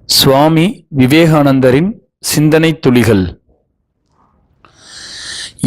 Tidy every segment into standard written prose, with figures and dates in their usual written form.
சுவாமி விவேகானந்தரின் சிந்தனை துளிகள்.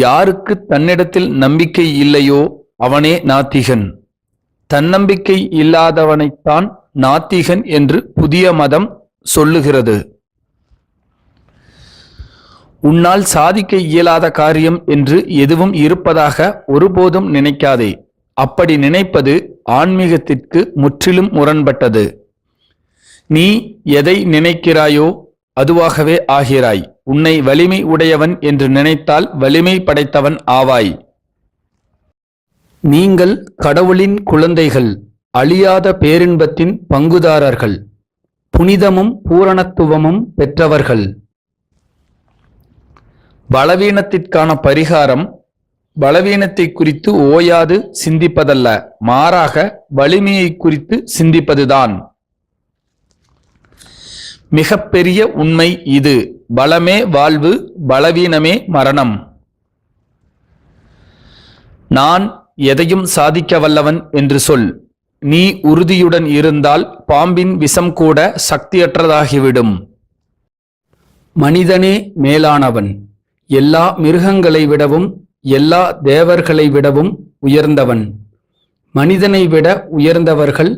யாருக்கு தன்னிடத்தில் நம்பிக்கை இல்லையோ அவனே நாத்திகன். தன்னம்பிக்கை இல்லாதவனைத்தான் நாத்திகன் என்று புதிய மதம் சொல்லுகிறது. உன்னால் சாதிக்க இயலாத காரியம் என்று எதுவும் இருப்பதாக ஒருபோதும் நினைக்காதே. அப்படி நினைப்பது ஆன்மீகத்திற்கு முற்றிலும் முரண்பட்டது. நீ எதை நினைக்கிறாயோ அதுவாகவே ஆகிறாய். உன்னை வலிமை உடையவன் என்று நினைத்தால் வலிமை படைத்தவன் ஆவாய். நீங்கள் கடவுளின் குழந்தைகள், அழியாத பேரின்பத்தின் பங்குதாரர்கள், புனிதமும் பூரணத்துவமும் பெற்றவர்கள். பலவீனத்திற்கான பரிகாரம் பலவீனத்தை குறித்து ஓயாது சிந்திப்பதல்ல, மாறாக வலிமையை குறித்து சிந்திப்பதுதான். மிகப்பெரிய உண்மை இது. பலமே வாழ்வு, பலவீனமே மரணம். நான் எதையும் சாதிக்க வல்லவன் என்று சொல். நீ உறுதியுடன் இருந்தால் பாம்பின் விஷம் கூட சக்தியற்றதாகிவிடும். மனிதனே மேலானவன். எல்லா மிருகங்களை விடவும் எல்லா தேவர்களை விடவும் உயர்ந்தவன். மனிதனை விட உயர்ந்தவர்கள்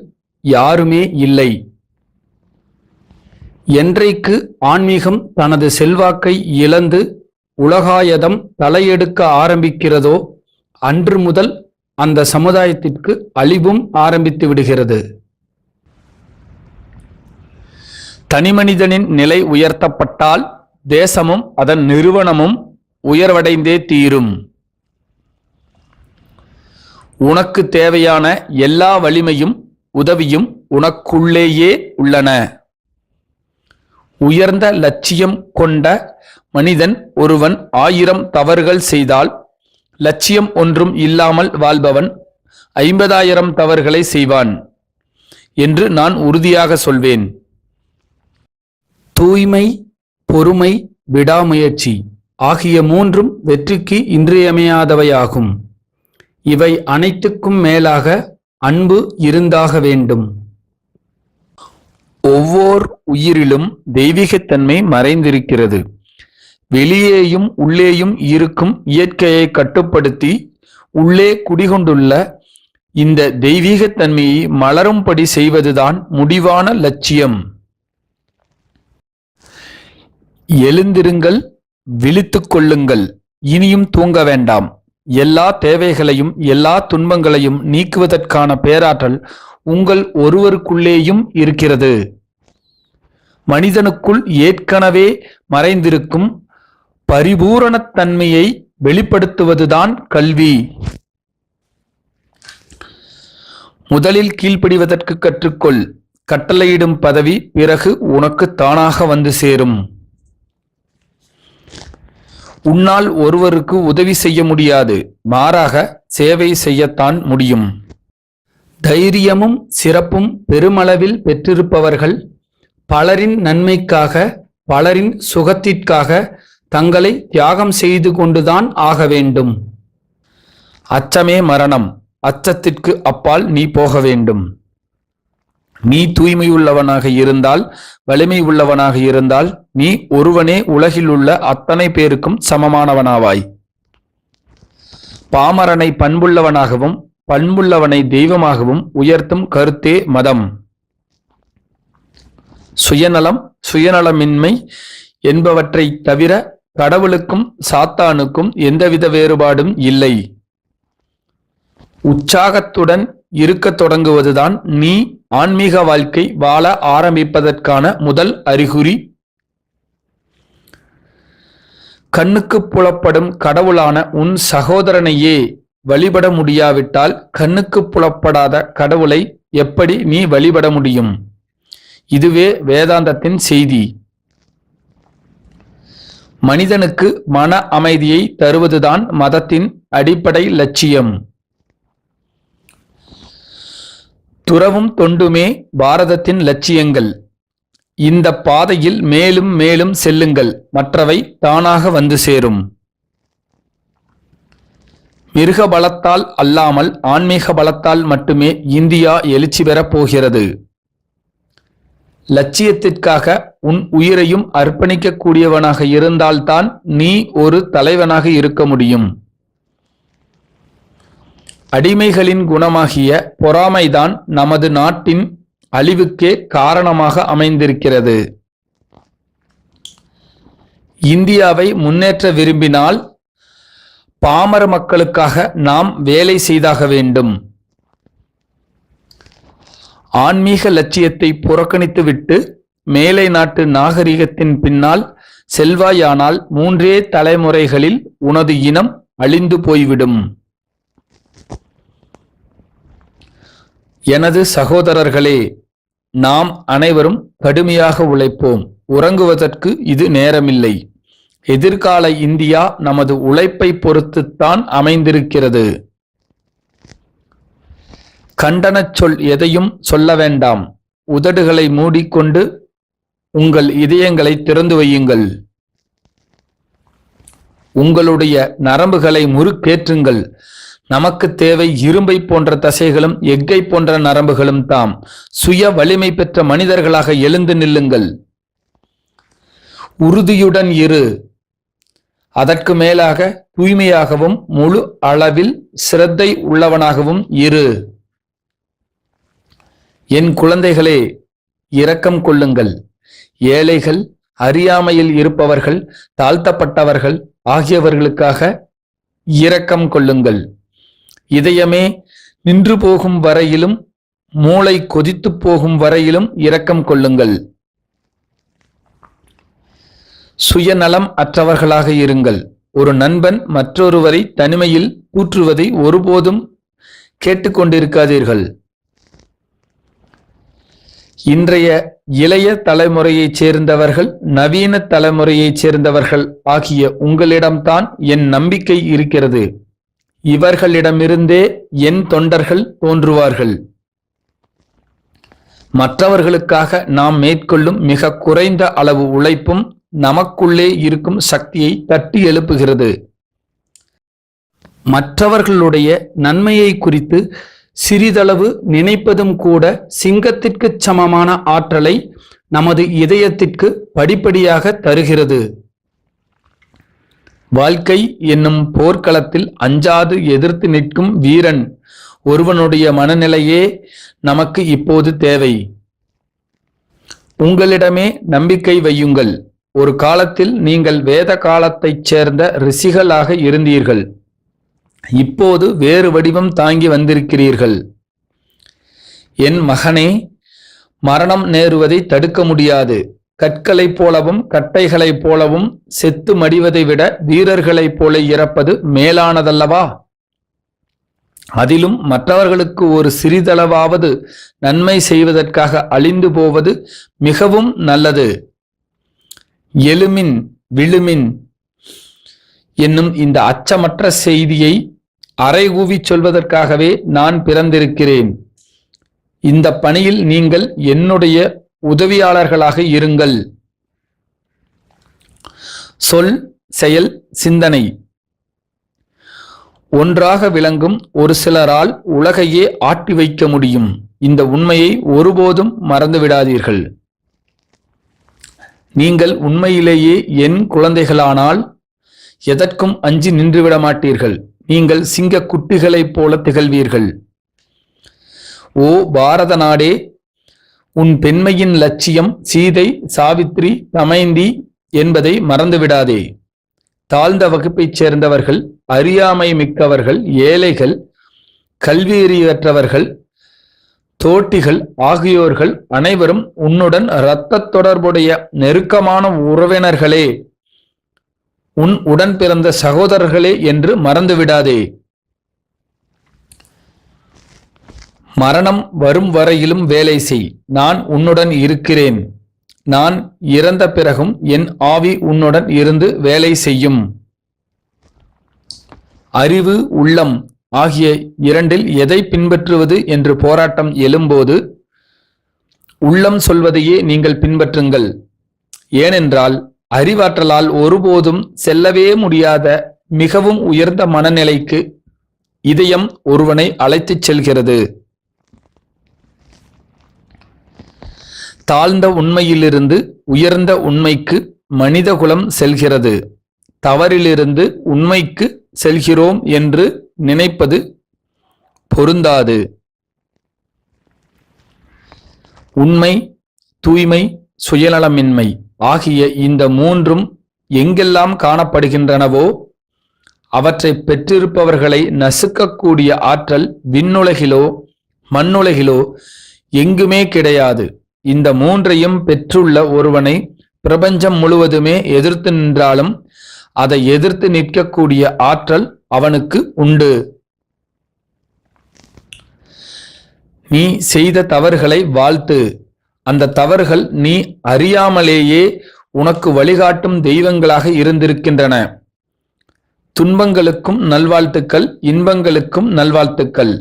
யாருமே இல்லை. என்றைக்கு ஆன்மீகம் தனது செல்வாக்கை இழந்து உலகாயதம் தலையெடுக்க ஆரம்பிக்கிறதோ அன்று முதல் அந்த சமுதாயத்திற்கு அழிவும் ஆரம்பித்து விடுகிறது. தனிமனிதனின் நிலை உயர்த்தப்பட்டால் தேசமும் அதன் நிறுவனமும் உயர்வடைந்தே தீரும். உனக்கு தேவையான எல்லா வலிமையும் உதவியும் உனக்குள்ளேயே உள்ளன. உயர்ந்த லட்சியம் கொண்ட மனிதன் ஒருவன் 1000 தவறுகள் செய்தால், லட்சியம் ஒன்றும் இல்லாமல் வாழ்பவன் 50,000 தவறுகளை செய்வான் என்று நான் உறுதியாக சொல்வேன். தூய்மை, பொறுமை, விடாமுயற்சி ஆகிய 3ம் வெற்றிக்கு இன்றியமையாதவையாகும். இவை அனைத்துக்கும் மேலாக அன்பு இருந்தாக வேண்டும். ஒவ்வொரு உயிரிலும் தெய்வீகத்தன்மை மறைந்திருக்கிறது. வெளியேயும் உள்ளேயும் இருக்கும் இயற்கையை கட்டுப்படுத்தி உள்ளே குடிகொண்டுள்ள இந்த தெய்வீகத்தன்மையை மலரும்படி செய்வதுதான் முடிவான லட்சியம். எழுந்திருங்கள், விழித்துக் கொள்ளுங்கள், இனியும் தூங்க வேண்டாம். எல்லா தேவைகளையும் எல்லா துன்பங்களையும் நீக்குவதற்கான பேராற்றல் உங்கள் ஒருவருக்குள்ளேயும் இருக்கிறது. மனிதனுக்குள் ஏற்கனவே மறைந்திருக்கும் பரிபூரணத்தன்மையை வெளிப்படுத்துவதுதான் கல்வி. முதலில் கீழ்ப்படிவதற்கு கற்றுக்கொள். கட்டளையிடும் பதவி பிறகு உனக்கு தானாக வந்து சேரும். உன்னால் ஒருவருக்கு உதவி செய்ய முடியாது, மாறாக சேவை செய்யத்தான் முடியும். தைரியமும் சிறப்பும் பெருமளவில் பெற்றிருப்பவர்கள் பலரின் நன்மைக்காக, பலரின் சுகத்திற்காக தங்களை தியாகம் செய்து கொண்டுதான் ஆக வேண்டும். அச்சமே மரணம். அச்சத்திற்கு அப்பால் நீ போக வேண்டும். நீ தூய்மையுள்ளவனாக இருந்தால், வலிமை உள்ளவனாக இருந்தால், நீ ஒருவனே உலகில் உள்ள அத்தனை பேருக்கும் சமமானவனாவாய். பாமரனை பண்புள்ளவனாகவும் பண்புள்ளவனை தெய்வமாகவும் உயர்த்தும் கருத்தே மதம். சுயநலம், சுயநலமின்மை என்பவற்றை தவிர கடவுளுக்கும் சாத்தானுக்கும் எந்தவித வேறுபாடும் இல்லை. உற்சாகத்துடன் இருக்க தொடங்குவதுதான் நீ ஆன்மீக வாழ்க்கை வாழ ஆரம்பிப்பதற்கான முதல் அறிகுறி. கண்ணுக்கு புலப்படும் கடவுளான உன் சகோதரனையே வழிபட முடியாவிட்டால் கண்ணுக்கு புலப்படாத கடவுளை எப்படி நீ வழிபட முடியும்? இதுவே வேதாந்தத்தின் செய்தி. மனிதனுக்கு மன அமைதியை தருவதுதான் மதத்தின் அடிப்படை லட்சியம். துறவும் தொண்டுமே பாரதத்தின் லட்சியங்கள். இந்த பாதையில் மேலும் மேலும் செல்லுங்கள், மற்றவை தானாக வந்து சேரும். மிருக பலத்தால் அல்லாமல் ஆன்மீக பலத்தால் மட்டுமே இந்தியா எழுச்சி பெறப் போகிறது. லட்சியத்திற்காக உன் உயிரையும் அர்ப்பணிக்கக்கூடியவனாக இருந்தால்தான் நீ ஒரு தலைவனாக இருக்க முடியும். அடிமைகளின் குணமாகிய பொறாமைதான் நமது நாட்டின் அழிவுக்கே காரணமாக அமைந்திருக்கிறது. இந்தியாவை முன்னேற்ற விரும்பினால் பாமர மக்களுக்காக நாம் வேலை செய்தாக வேண்டும். ஆன்மீக லட்சியத்தை புறக்கணித்துவிட்டு மேலை நாட்டு நாகரிகத்தின் பின்னால் செல்வாயானால் 3 தலைமுறைகளில் உனது இனம் அழிந்து போய்விடும். எனது சகோதரர்களே, நாம் அனைவரும் கடுமையாக உழைப்போம். உறங்குவதற்கு இது நேரமில்லை. எதிர்கால இந்தியா நமது உழைப்பை பொறுத்துத்தான் அமைந்திருக்கிறது. கண்டனச் சொல் எதையும் சொல்ல வேண்டாம். உதடுகளை மூடிக்கொண்டு உங்கள் இதயங்களை திறந்து வையுங்கள். உங்களுடைய நரம்புகளை முறுக்கேற்றுங்கள். நமக்கு தேவை இரும்பை போன்ற தசைகளும் எஃகை போன்ற நரம்புகளும் தாம். சுய வலிமை பெற்ற மனிதர்களாக எழுந்து நில்லுங்கள். உறுதியுடன் இரு. அதற்கு மேலாக தூய்மையாகவும் முழு அளவில் சிரத்தை உள்ளவனாகவும் இரு. என் குழந்தைகளே, இரக்கம் கொள்ளுங்கள். ஏழைகள், அறியாமையில் இருப்பவர்கள், தாழ்த்தப்பட்டவர்கள் ஆகியவர்களுக்காக இரக்கம் கொள்ளுங்கள். இதயமே நின்று போகும் வரையிலும், மூளை கொதித்து போகும் வரையிலும் இரக்கம் கொள்ளுங்கள். சுயநலம் அற்றவர்களாக இருங்கள். ஒரு நண்பன் மற்றொருவரை தனிமையில் கூற்றுவதை ஒருபோதும் கேட்டுக்கொண்டிருக்காதீர்கள். இன்றைய இளைய தலைமுறையைச் சேர்ந்தவர்கள், நவீன தலைமுறையைச் சேர்ந்தவர்கள் ஆகிய உங்களிடம்தான் என் நம்பிக்கை இருக்கிறது. இவர்களிடமிருந்தே என் தொண்டர்கள் தோன்றுவார்கள். மற்றவர்களுக்காக நாம் மேற்கொள்ளும் மிக குறைந்த அளவு உழைப்பும் நமக்குள்ளே இருக்கும் சக்தியை தட்டி எழுப்புகிறது. மற்றவர்களுடைய நன்மையை குறித்து சிறிதளவு நினைப்பதும் கூட சிங்கத்திற்கு சமமான ஆற்றலை நமது இதயத்திற்கு படிப்படியாக தருகிறது. வாழ்க்கை என்னும் போர்க்களத்தில் அஞ்சாது எதிர்த்து நிற்கும் வீரன் ஒருவனுடைய மனநிலையே நமக்கு இப்போது தேவை. உங்களிடமே நம்பிக்கை வையுங்கள். ஒரு காலத்தில் நீங்கள் வேத காலத்தைச் சேர்ந்த ரிஷிகளாக இருந்தீர்கள். இப்போது வேறு வடிவம் தாங்கி வந்திருக்கிறீர்கள். என் மகனே, மரணம் நேருவதை தடுக்க முடியாது. கற்களைப் போலவும் கட்டைகளைப் போலவும் செத்து மடிவதை விட வீரர்களைப் போல இறப்பது மேலானதல்லவா? அதிலும் மற்றவர்களுக்கு ஒரு சிறிதளவாவது நன்மை செய்வதற்காக அழிந்து போவது மிகவும் நல்லது. எழுமின் விழுமின் என்னும் இந்த அச்சமற்ற செய்தியை அறைகூவி சொல்வதற்காகவே நான் பிறந்திருக்கிறேன். இந்த பணியில் நீங்கள் என்னுடைய உதவியாளர்களாக இருங்கள். சொல், செயல், சிந்தனை ஒன்றாக விளங்கும் ஒரு சிலரால் உலகையே ஆட்டி வைக்க முடியும். இந்த உண்மையை ஒருபோதும் மறந்துவிடாதீர்கள். நீங்கள் உண்மையிலேயே என் குழந்தைகளானால் எதற்கும் அஞ்சி நின்றுவிட மாட்டீர்கள். நீங்கள் சிங்க குட்டிகளைப் போல திகழ்வீர்கள். ஓ பாரத நாடே, உன் பெண்மையின் லட்சியம் சீதை, சாவித்ரி, தமைந்தி என்பதை மறந்துவிடாதே. தாழ்ந்த வகுப்பைச் சேர்ந்தவர்கள், அறியாமை மிக்கவர்கள், ஏழைகள், கல்வியறிவற்றவர்கள், தோட்டிகள் ஆகியோர்கள் அனைவரும் உன்னுடன் இரத்த தொடர்புடைய நெருக்கமான உறவினர்களே, உன் உடன் பிறந்த சகோதரர்களே என்று மறந்துவிடாதே. மரணம் வரும் வரையிலும் வேலை செய். நான் உன்னுடன் இருக்கிறேன். நான் இறந்த பிறகும் என் ஆவி உன்னுடன் இருந்து வேலை செய்யும். அறிவு, உள்ளம் ஆகிய இரண்டில் எதை பின்பற்றுவது என்று போராட்டம் எழும்போது உள்ளம் சொல்வதையே நீங்கள் பின்பற்றுங்கள். ஏனென்றால் அறிவாற்றலால் ஒருபோதும் செல்லவே முடியாத மிகவும் உயர்ந்த மனநிலைக்கு இதயம் ஒருவனை அழைத்துச் செல்கிறது. தாழ்ந்த உண்மையிலிருந்து உயர்ந்த உண்மைக்கு மனிதகுலம் செல்கிறது. தவறிலிருந்து உண்மைக்கு செல்கிறோம் என்று நினைப்பது பொருந்தாது. உண்மை, தூய்மை, சுயநலமின்மை ஆகிய இந்த மூன்றும் எங்கெல்லாம் காணப்படுகின்றனவோ அவற்றை பெற்றிருப்பவர்களை நசுக்கக்கூடிய ஆற்றல் விண்ணுலகிலோ மண்ணுலகிலோ எங்குமே கிடையாது. இந்த மூன்றையும் பெற்றுள்ள ஒருவனை பிரபஞ்சம் முழுவதுமே எதிர்த்து நின்றாலும் அதை எதிர்த்து நிற்கக்கூடிய ஆற்றல் அவனுக்கு உண்டு. நீ செய்த தவறுகளை வாழ்த்து. அந்த தவறுகள் நீ அறியாமலேயே உனக்கு வழிகாட்டும் தெய்வங்களாக இருந்திருக்கின்றன. துன்பங்களுக்கும் நல்வாழ்த்துக்கள், இன்பங்களுக்கும் நல்வாழ்த்துக்கள்.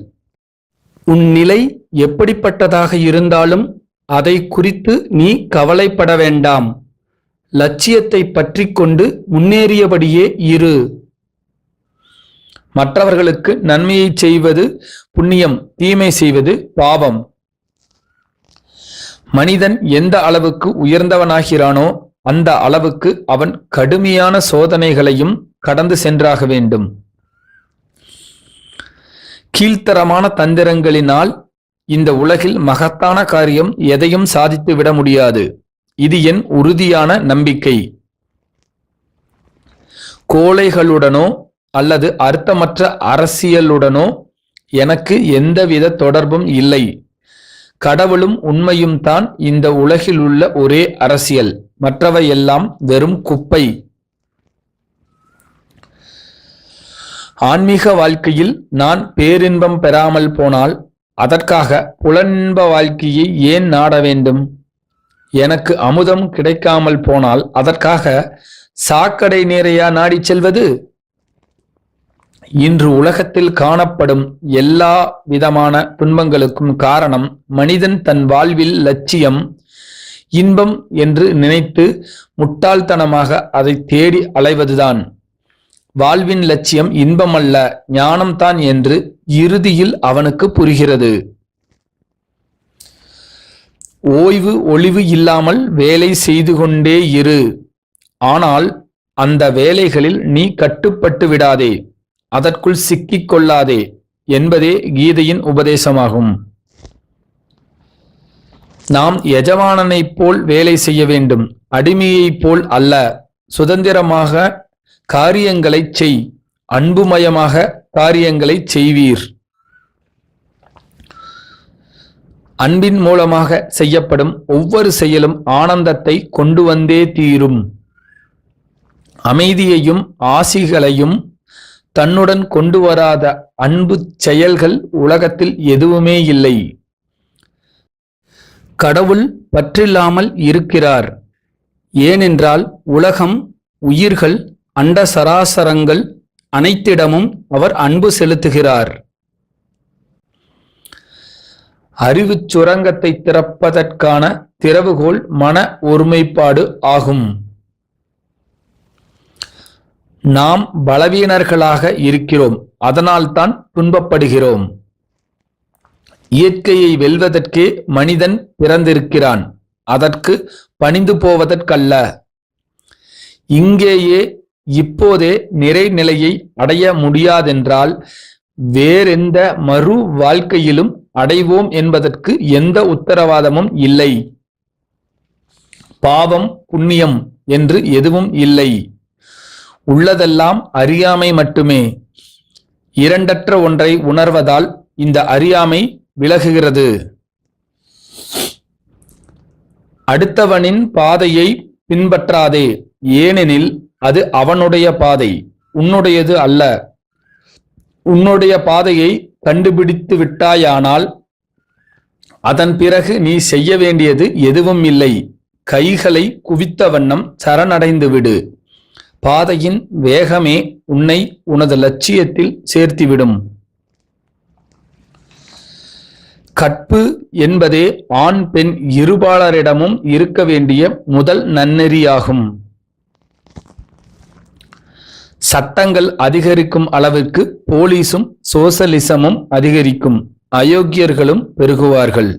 உன் நிலை எப்படிப்பட்டதாக இருந்தாலும் அதை குறித்து நீ கவலைப்பட வேண்டாம். லட்சியத்தை பற்றி கொண்டு முன்னேறியபடியே இரு. மற்றவர்களுக்கு நன்மையை செய்வது புண்ணியம், தீமை செய்வது பாவம். மனிதன் எந்த அளவுக்கு உயர்ந்தவனாகிறானோ அந்த அளவுக்கு அவன் கடுமையான சோதனைகளையும் கடந்து சென்றாக வேண்டும். கீழ்த்தரமான தந்திரங்களினால் இந்த உலகில் மகத்தான காரியம் எதையும் சாதித்து விட முடியாது. இது என் உறுதியான நம்பிக்கை. கோழைகளுடனோ அல்லது அர்த்தமற்ற அரசியலுடனோ எனக்கு எந்தவித தொடர்பும் இல்லை. கடவுளும் உண்மையும் தான் இந்த உலகில் உள்ள ஒரே அரசியல். மற்றவையெல்லாம் வெறும் குப்பை. ஆன்மீக வாழ்க்கையில் நான் பேரின்பம் பெறாமல் போனால் அதற்காக புலனின்ப வாழ்க்கையை ஏன் நாட வேண்டும்? எனக்கு அமுதம் கிடைக்காமல் போனால் அதற்காக சாக்கடை நீரையா நாடி செல்வது? இன்று உலகத்தில் காணப்படும் எல்லா விதமான துன்பங்களுக்கும் காரணம் மனிதன் தன் வாழ்வில் லட்சியம், இன்பம் என்று நினைத்து முட்டாள்தனமாக அதை தேடி அலைவதுதான். வாழ்வின் லட்சியம் இன்பம் அல்ல, ஞானம்தான் என்று இறுதியில் அவனுக்கு புரிகிறது. ஓய்வு ஒளிவு இல்லாமல் வேலை செய்து கொண்டே இரு. ஆனால் அந்த வேலைகளில் நீ கட்டுப்பட்டு விடாதே, அதற்குள் சிக்கிக் கொள்ளாதே என்பதே கீதையின் உபதேசமாகும். நாம் எஜமானனைப் போல் வேலை செய்ய வேண்டும், அடிமையைப் போல் அல்ல. சுதந்திரமாக காரியங்களை செய், அன்புமயமாக காரியங்களை செய்வீர். அன்பின் மூலமாக செய்யப்படும் ஒவ்வொரு செயலும் ஆனந்தத்தை கொண்டு வந்தே தீரும். அமைதியையும் ஆசிகளையும் தன்னுடன் கொண்டு வராத அன்பு செயல்கள் உலகத்தில் எதுவுமே இல்லை. கடவுள் பற்றில்லாமல் இருக்கிறார். ஏனென்றால் உலகம், உயிர்கள், அண்ட சராசரங்கள் அனைத்திடமும் அவர் அன்பு செலுத்துகிறார். அறிவு சுரங்கத்தை திறப்பதற்கான திறவுகோல் மன ஒருமைப்பாடு ஆகும். நாம் பலவீனர்களாக இருக்கிறோம், அதனால்தான் துன்பப்படுகிறோம். இயற்கையை வெல்வதற்கே மனிதன் பிறந்திருக்கிறான், அதற்கு பணிந்து போவதற்கல்ல. இங்கேயே இப்போதே நிறைநிலையை அடைய முடியாதென்றால் வேறெந்த மறு வாழ்க்கையிலும் அடைவோம் என்பதற்கு எந்த உத்தரவாதமும் இல்லை. பாவம் புண்ணியம் என்று எதுவும் இல்லை. உள்ளதெல்லாம் அறியாமை மட்டுமே. இரண்டற்ற ஒன்றை உணர்வதால் இந்த அறியாமை விலகுகிறது. அடுத்தவனின் பாதையை பின்பற்றாதே, ஏனெனில் அது அவனுடைய பாதை, உன்னுடையது அல்ல. உன்னுடைய பாதையை கண்டுபிடித்து விட்டாயானால் அதன் பிறகு நீ செய்ய வேண்டியது எதுவும் இல்லை. கைகளை குவித்த வண்ணம் சரணடைந்து விடு. பாதையின் வேகமே உன்னை உனது லட்சியத்தில் சேர்த்திவிடும். கற்பு என்பதே ஆண் பெண் இருபாலரிடமும் இருக்க வேண்டிய முதல் நன்னெறியாகும். சட்டங்கள் அதிகரிக்கும் அளவிற்கு போலீசும் சோசலிசமும் அதிகரிக்கும், அயோக்கியர்களும் பெருகுவார்கள்.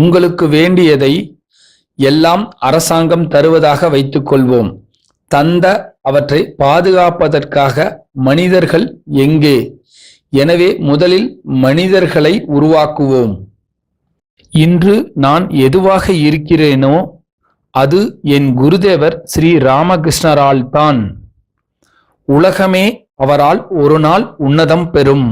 உங்களுக்கு வேண்டியதை எல்லாம் அரசாங்கம் தருவதாக வைத்துக் கொள்வோம். தந்த அவற்றை பாதுகாப்பதற்காக மனிதர்கள் எங்கே? எனவே முதலில் மனிதர்களை உருவாக்குவோம். இன்று நான் எதுவாக இருக்கிறேனோ அது என் குருதேவர் ஸ்ரீ ராமகிருஷ்ணரால் தான். உலகமே அவரால் ஒரு நாள் உன்னதம் பெறும்.